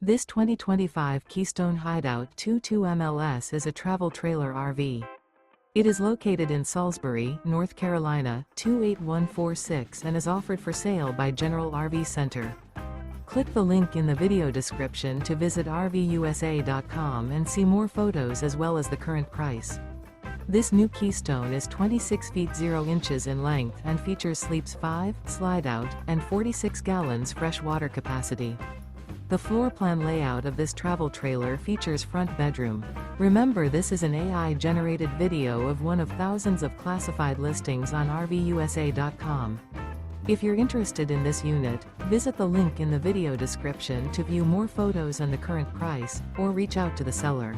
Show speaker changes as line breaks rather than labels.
This 2025 Keystone Hideout 22 MLS is a travel trailer RV. It is located in Salisbury, North Carolina, 28146 and is offered for sale by General RV Center. Click the link in the video description to visit RVUSA.com and see more photos as well as the current price. This new Keystone is 26 feet 0 inches in length and features sleeps 5, slide-out, and 46 gallons fresh water capacity. The floor plan layout of this travel trailer features front bedroom. Remember, this is an AI-generated video of one of thousands of classified listings on RVUSA.com. If you're interested in this unit, visit the link in the video description to view more photos and the current price, or reach out to the seller.